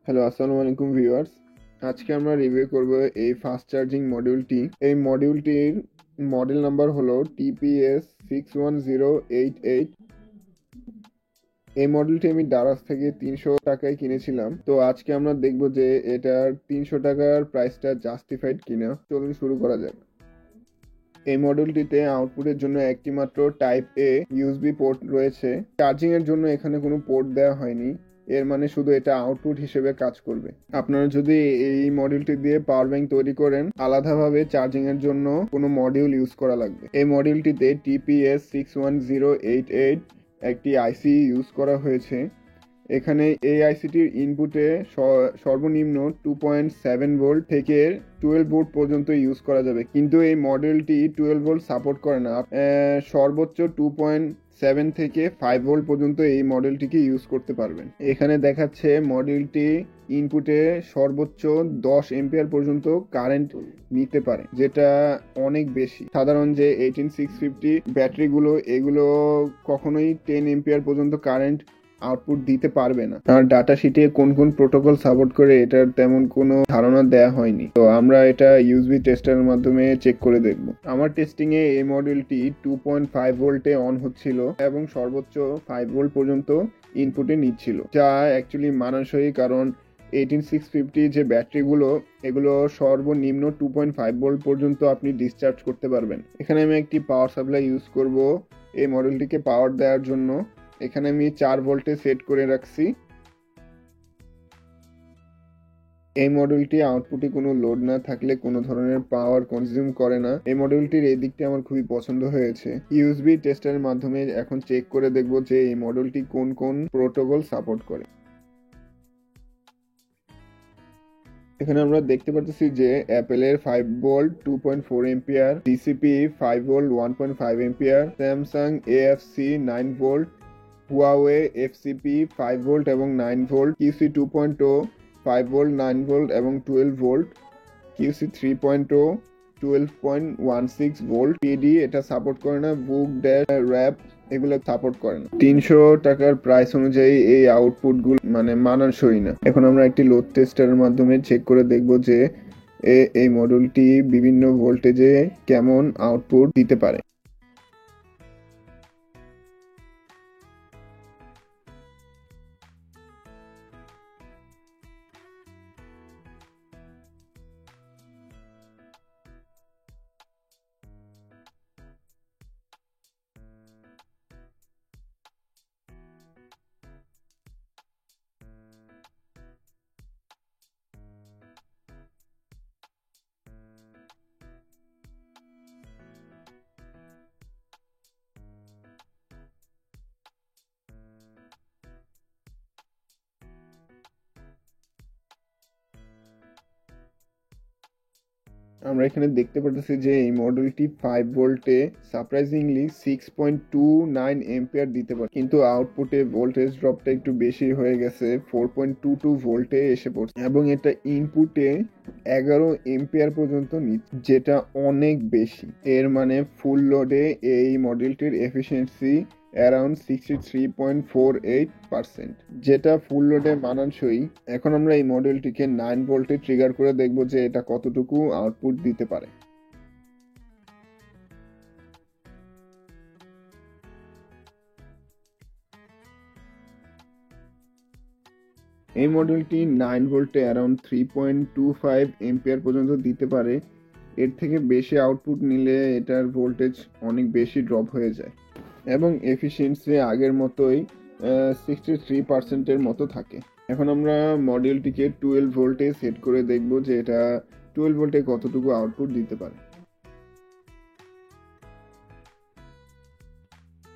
Hello, আসসালামু আলাইকুম viewers. আজকে আমরা রিভিউ করব এই ফাস্ট চার্জিং মডিউলটি। এই মডিউলটির মডেল নাম্বার হলো TPS61088। এই মডেলটি আমি দারাজ থেকে 300 টাকায় কিনেছিলাম। তো আজকে আমরা দেখব যে এটার 300 টাকার প্রাইসটা জাস্টিফাইড কিনা। চলুন শুরু করা যাক। এই মডেলটিতে আউটপুটের জন্য একটি মাত্র টাইপ এ ইউএসবি পোর্ট রয়েছে। চার্জিং এর জন্য এখানে কোনো পোর্ট দেওয়া হয়নি, এর মানে শুধু এটা আউটপুট হিসেবে কাজ করবে। আপনারা যদি এই মডিউলটি দিয়ে পাওয়ার ব্যাংক তৈরি করেন, আলাদাভাবে চার্জিং এর জন্য কোনো মডিউল ইউজ করা লাগবে। এই মডিউলটিতে TPS61088 একটি আইসি ইউজ করা হয়েছে। এখানে এই আইসিটির ইনপুটে সর্বনিম্ন 2.7 ভোল্ট থেকে 12 ভোল্ট পর্যন্ত ইউজ করা যাবে, কিন্তু এই মডেলটি 12 ভোল্ট সাপোর্ট করে না। সর্বোচ্চ 2.7 থেকে 5 ভোল্ট পর্যন্ত এই মডেলটিকে ইউজ করতে পারবেন। এখানে দেখাচ্ছে মডেলটি ইনপুটে সর্বোচ্চ 10 এম্পিয়ার পর্যন্ত কারেন্ট নিতে পারে, যেটা অনেক বেশি। সাধারণ যে 18650 ব্যাটারিগুলো, এগুলো কখনোই 10 এম্পিয়ার পর্যন্ত কারেন্ট আউটপুট দিতে পারবে না। আর ডাটা শিটে কোন কোন প্রোটোকল সাপোর্ট করে এটার তেমন কোনো ধারণা দেয়া হয়নি। তো আমরা এটা ইউএসবি টেস্টারের মাধ্যমে চেক করে দেখব। আমার টেস্টিং এ এই মডেলটি 2.5 ভোল্টে অন হচ্ছিল এবং সর্বোচ্চ 5 ভোল্ট পর্যন্ত ইনপুটে নিচ্ছিল, যা অ্যাকচুয়ালি মানানসই, কারণ 18650 যে ব্যাটারিগুলো, এগুলো সর্বনিম্ন 2.5 ভোল্ট পর্যন্ত আপনি ডিসচার্জ করতে পারবেন। এখানে আমি একটি পাওয়ার সাপ্লাই ইউজ করব এই মডেলটিকে পাওয়ার দেওয়ার জন্য। এখানে আমি 4 ভোল্টে সেট করে রাখছি। এই মডেলটি আউটপুটে কোনো লোড না থাকলে কোনো ধরনের পাওয়ার কনজিউম করে না। এই মডেলটির এই দিকটি আমার খুবই পছন্দ হয়েছে। ইউএসবি টেস্টারের মাধ্যমে এখন চেক করে দেখব যে এই মডেলটি কোন কোন প্রোটোকল সাপোর্ট করে। এখানে আমরা দেখতে পাচ্ছি যে অ্যাপেলের 5 volt 2.4 ampere, DCP 5 volt 1.5 ampere, Samsung AFC 9 volt, Huawei FCP 5 volt এবং 9 ভোল্ট, কিউসি 2.0 5 ভোল্ট 9 ভোল্ট এবং 12 ভোল্ট, কিউসি 3.0 12.16 ভোল্ট। পিডি এটা সাপোর্ট করে না, বুক ড্যাশ র্যাপ এগুলো সাপোর্ট করে না। 300 টাকার প্রাইস অনুযায়ী এই আউটপুট গুলো মানানসই না। এখন আমরা একটি লোড টেস্টারের মাধ্যমে চেক করে দেখব যে এই মডেলটি বিভিন্ন ভোল্টেজে কেমন আউটপুট দিতে পারে। আমরা এখানে দেখতে পাচ্ছি যে এই মডেলটি 5 ভোল্টে সারপ্রাইজিংলি 6.29 এম্পিয়ার দিতে পারে, কিন্তু আউটপুটে ভোল্টেজ ড্রপটা একটু বেশি হয়ে গেছে, 4.22 ভোল্টে এসে পড়ছে এবং এটা ইনপুটে 11 এম্পিয়ার পর্যন্ত নিচ্ছে, যেটা অনেক বেশি। এর মানে ফুল লোডে এই মডেলটির এফিসিয়েন্সি অ্যারাউন্ড 63.48%, যেটা ফুল লোডে মানানসই। এখন আমরা এই মডেলটিকে 9 ভোল্টে ট্রিগার করে দেখব যে এটা কতটুকু আউটপুট দিতে পারে। এই মডেলটি 9 ভোল্টে অ্যারাউন্ড 3.25 এম্পিয়ার পর্যন্ত দিতে পারে। এর থেকে বেশি আউটপুট নিলে এটার ভোল্টেজ অনেক বেশি ড্রপ হয়ে যায় এবং এফিসিয়েন্সি আগের মতোই 63%-এর মতো থাকে। এখন আমরা মডেলটিকে 12 ভোল্টে সেট করে দেখব যে এটা 12 ভোল্টে কতটুকু আউটপুট দিতে পারে।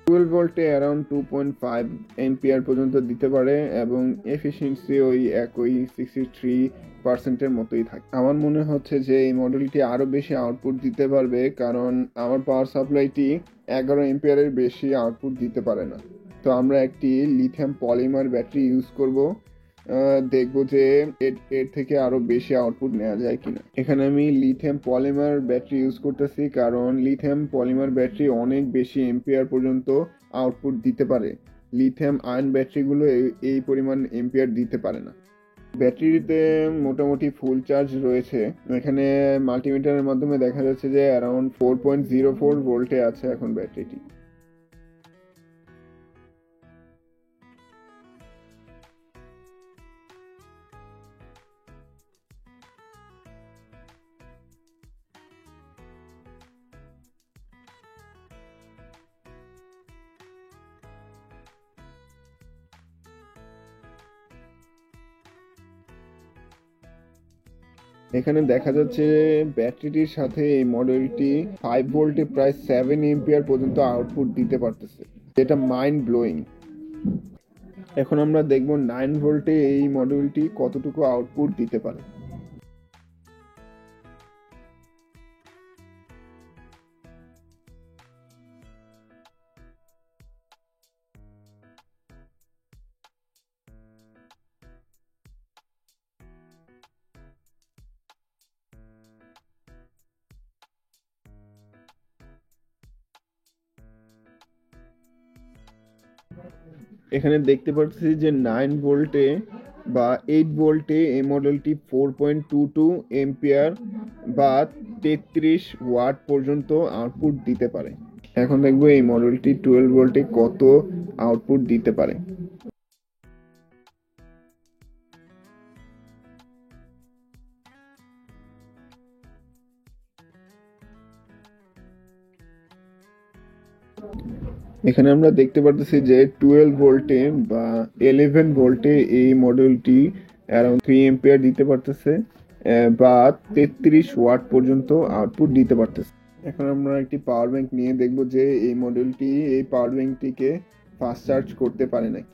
12 ভোল্টে অ্যারাউন্ড 2.5 এম্পিয়ার পর্যন্ত দিতে পারে এবং এফিসিয়েন্সি ওই একই 63%-এর মতোই থাকে। আমার মনে হচ্ছে যে এই মডেলটি আরো বেশি আউটপুট দিতে পারবে, কারণ আমার পাওয়ার সাপ্লাইটি 11 এম্পিয়ারের বেশি আউটপুট দিতে পারে না। তো আমরা একটি লিথিয়াম পলিমার ব্যাটারি ইউজ করব, দেখব যে এর থেকে আরো বেশি আউটপুট নেওয়া যায় কিনা। এখানে আমি লিথিয়াম পলিমার ব্যাটারি ইউজ করতেছি, কারণ লিথিয়াম পলিমার ব্যাটারি অনেক বেশি এম্পিয়ার পর্যন্ত আউটপুট দিতে পারে। লিথিয়াম আয়ন ব্যাটারিগুলো এই পরিমাণ এম্পিয়ার দিতে পারে না। ব্যাটারিতে মোটামুটি ফুল চার্জ রয়েছে। এখানে মাল্টিমিটারের মাধ্যমে দেখা যাচ্ছে যে অ্যারাউন্ড 4.04 ভোল্টে আছে এখন ব্যাটারিটি। এখানে দেখা যাচ্ছে ব্যাটারিটির সাথে এই মডেলটি 5 ভোল্টে প্রায় 7 এম্পিয়ার পর্যন্ত আউটপুট দিতে পারতেছে, যেটা মাইন্ড ব্লোয়িং। এখন আমরা দেখব 9 ভোল্টে এই মডেলটি কতটুকু আউটপুট দিতে পারে। এখানে দেখতে পাচ্ছি যে 9 ভোল্টে বা 8 ভোল্টে এই মডেলটি 4.22 এম্পিয়ার বা 33 ওয়াট পর্যন্ত আউটপুট দিতে পারে। এখন দেখবো এই মডেলটি 12 ভোল্টে কত আউটপুট দিতে পারে। এখানে আমরা দেখতে পারতেছি যে 12 ভোল্টে বা 11 ভোল্টে এই মডেলটি অ্যারাউন্ড 3 এম্পিয়ার দিতে পারতেছে বা 33 ওয়াট পর্যন্ত আউটপুট দিতে পারতেছে। এখন আমরা একটি পাওয়ার ব্যাংক নিয়ে দেখব যে এই মডেলটি এই পাওয়ার ব্যাংকটিকে ফাস্ট চার্জ করতে পারে নাকি।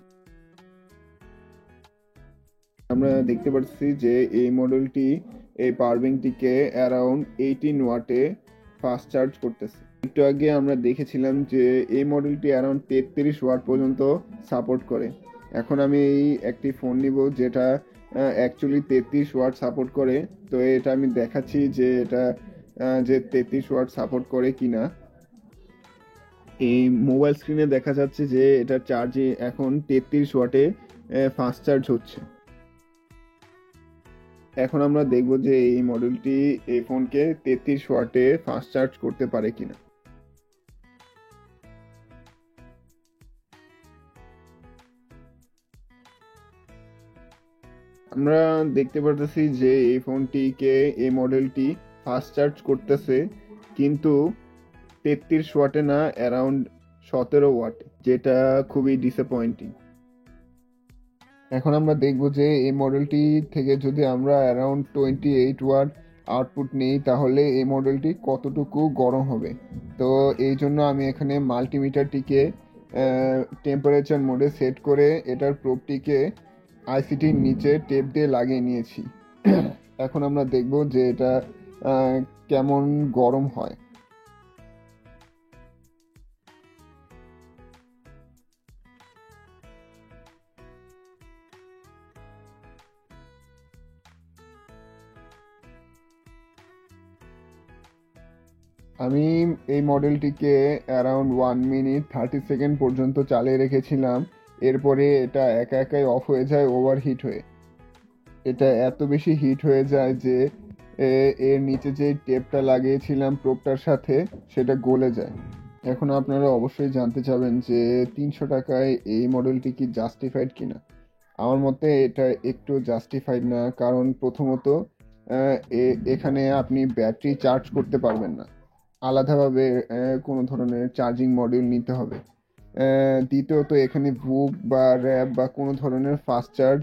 আমরা দেখতে পাচ্ছি যে এই মডেলটি এই পাওয়ার ব্যাংকটিকে অ্যারাউন্ড 18 ওয়াটে ফাস্ট চার্জ করতেছে। একটু আগে আমরা দেখেছিলাম যে এই মডেলটি অ্যারাউন্ড 33 ওয়াট পর্যন্ত সাপোর্ট করে। এখন আমি এই একটি ফোন নিব যেটা অ্যাকচুয়ালি 33 ওয়াট সাপোর্ট করে। তো এটা আমি দেখাচ্ছি যে এটা যে 33 ওয়াট সাপোর্ট করে কিনা। এই মোবাইল স্ক্রিনে দেখা যাচ্ছে যে এটা চার্জে এখন 33 ওয়াটে ফাস্ট চার্জ হচ্ছে। এখন আমরা দেখব যে এই মডেলটি এই ফোনকে 33 ওয়াটে ফাস্ট চার্জ করতে পারে কিনা। আমরা দেখতে পারতেছি যে এই ফোনটিকে এই মডেলটি ফাস্ট চার্জ করতেছে, কিন্তু 33 ওয়াটে না, অ্যারাউন্ড 17 ওয়াটে, যেটা খুবই ডিসঅ্যাপয়েন্টিং। এখন আমরা দেখব যে এই মডেলটি থেকে যদি আমরা অ্যারাউন্ড 28 ওয়াট আউটপুট নেই তাহলে এই মডেলটি কতটুকু গরম হবে। তো এই জন্য আমি এখানে মাল্টিমিটারটিকে টেম্পারেচার মোডে সেট করে এটার প্রোবটিকে আইসিটির নিচে টেপ দিয়ে লাগিয়ে নিয়েছি। এখন আমরা দেখব যে এটা কেমন গরম হয়। আমি এই মডেলটিকে অ্যারাউন্ড 1 মিনিট 30 সেকেন্ড পর্যন্ত চালিয়ে রেখেছিলাম। এরপরে এটা একা একাই অফ হয়ে যায় ওভারহিট হয়ে। এটা এত বেশি হিট হয়ে যায় যে এর নিচে যে টেপটা লাগিয়েছিলাম প্রোবটার সাথে সেটা গলে যায়। এখন আপনারা অবশ্যই জানতে চাবেন যে 300 টাকায় এই মডেলটি কি জাস্টিফাইড কিনা। আমার মতে এটা একটু জাস্টিফাইড না, কারণ প্রথমত এখানে আপনি ব্যাটারি চার্জ করতে পারবেন না, আলাদাভাবে কোনো ধরনের চার্জিং মডিউল নিতে হবে। দ্বিতীয়ত এখানে বুক বা র্যাপ বা কোনো ধরনের ফাস্ট চার্জ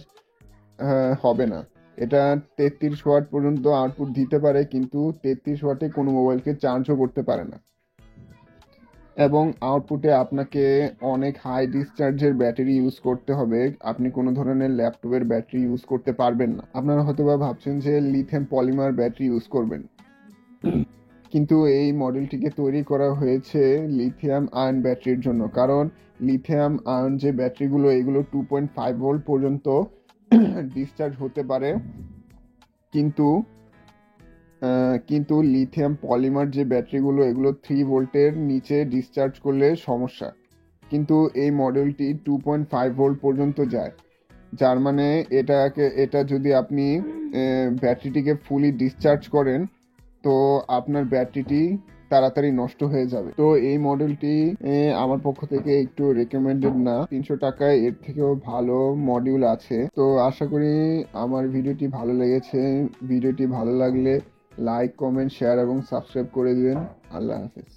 হবে না। এটা 33 ওয়াট পর্যন্ত আউটপুট দিতে পারে, কিন্তু 33 ওয়াটে কোনো মোবাইলকে চার্জও করতে পারে না। এবং আউটপুটে আপনাকে অনেক হাই ডিসচার্জের ব্যাটারি ইউজ করতে হবে। আপনি কোনো ধরনের ল্যাপটপের ব্যাটারি ইউজ করতে পারবেন না। আপনারা হয়তো বা ভাবছেন যে লিথিয়াম পলিমার ব্যাটারি ইউজ করবেন, কিন্তু এই মডেলটিকে তৈরি করা হয়েছে লিথিয়াম আয়ন ব্যাটারির জন্য। কারণ লিথিয়াম আয়ন যে ব্যাটারিগুলো এগুলো 2.5 ভোল্ট পর্যন্ত ডিসচার্জ হতে পারে, কিন্তু কিন্তু লিথিয়াম পলিমার যে ব্যাটারিগুলো এগুলো 3 ভোল্টের নিচে ডিসচার্জ করলে সমস্যা। কিন্তু এই মডেলটি 2.5 ভোল্ট পর্যন্ত যায়, যার মানে এটা যদি আপনি ব্যাটারিটিকে ফুলি ডিসচার্জ করেন তো আপনার ব্যাটারিটি তাড়াতাড়ি নষ্ট হয়ে যাবে। তো এই মডেলটি আমার পক্ষ থেকে একটু রেকমেন্ডেড না। 300 টাকায় এর থেকেও ভালো মডিউল আছে। তো আশা করি আমার ভিডিওটি ভালো লেগেছে। ভিডিওটি ভালো লাগলে লাইক, কমেন্ট, শেয়ার এবং সাবস্ক্রাইব করে দিবেন। আল্লাহ হাফেজ।